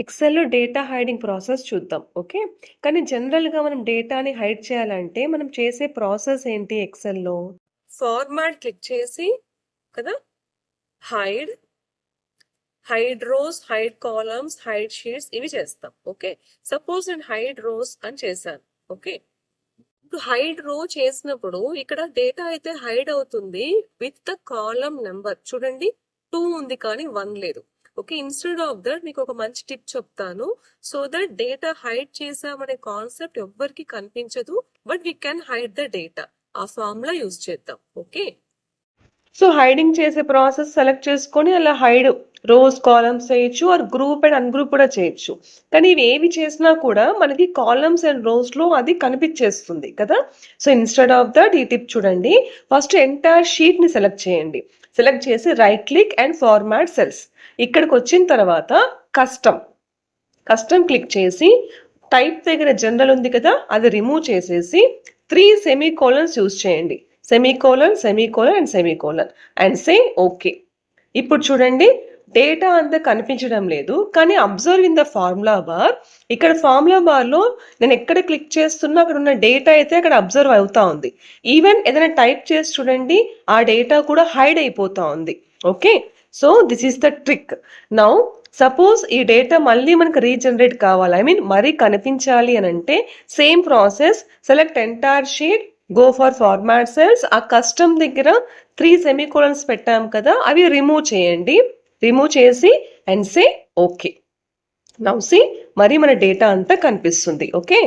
ఎక్సెల్‌లో data hiding process చూద్దాం. Okay. కానీ జనరల్‌గా మనం డేటాని హైడ్ చేయాలంటే మనం చేసే ప్రాసెస్ ఏంటి ఎక్సెల్‌లో? ఫార్మాట్ క్లిక్ చేసి కదా! Hide, hide rows, hide columns, hide sheets ఇవి చేస్తాం. ఓకే. సపోజ్ నేను హైడ్ రోస్ అని చేశాను. ఓకే. ఇప్పుడు హైడ్ రో చేసినప్పుడు ఇక్కడ డేటా అయితే హైడ్ అవుతుంది విత్ ద కాలమ్ నెంబర్. చూడండి 2 ఉంది కానీ 1 లేదు. ఓకే. ఇన్స్టెడ్ ఆఫ్ దట్ మీకు ఒక మంచి టిప్ చెప్తాను. సో దట్ డేటా హైడ్ చేసామనే కాన్సెప్ట్ ఎవ్వరికి కనిపించదు. But we can hide the data. ఆ ఫార్ములా యూజ్ చేద్దాం. ఓకే. సో హైడింగ్ చేసే ప్రాసెస్ సెలెక్ట్ చేసుకొని అలా హైడ్ రోస్ కాలమ్స్ చేయొచ్చు ఆర్ గ్రూప్ అండ్ అన్గ్రూప్ కూడా చేయొచ్చు. కానీ ఇవి ఏవి చేసినా కూడా మనకి కాలమ్స్ అండ్ రోస్ లో అది కనిపించేస్తుంది కదా. సో ఇన్స్టెడ్ ఆఫ్ దట్ ఈ టిప్ చూడండి. ఫస్ట్ ఎంటైర్ షీట్ ని సెలెక్ట్ చేయండి. సెలెక్ట్ చేసి right click and format cells. ఇక్కడికి వచ్చిన తర్వాత కస్టమ్ క్లిక్ చేసి టైప్ దగ్గర జనరల్ ఉంది కదా అది రిమూవ్ చేసేసి 3 సెమీకోలన్స్ యూజ్ చేయండి. Semicolon and semicolon and say okay. ఇప్పుడు చూడండి డేటా అంతా కనిపించడం లేదు కానీ observe in the formula bar. ఇక్కడ ఫార్ములా బార్ లో నేను ఎక్కడ క్లిక్ చేస్తున్నా అక్కడ ఉన్న డేటా అయితే అక్కడ అబ్జర్వ్ అవుతా ఉంది. ఈవెన్ ఏదైనా టైప్ చేసి చూడండి ఆ డేటా కూడా హైడ్ అయిపోతా ఉంది. Okay. So this is the trick. Now suppose ఈ డేటా మళ్ళీ మనకు రీజనరేట్ కావాలి, ఐ మీన్ మరీ కనిపించాలి అని అంటే same process. Select entire sheet, go for format cells. ఆ కస్టమ్ దగ్గర 3 సెమీకోలన్స్ పెట్టాం కదా అవి రిమూవ్ చేయండి. రిమూవ్ చేసి and say okay. Now see మరి మన డేటా అంతా కనిపిస్తుంది. ఓకే.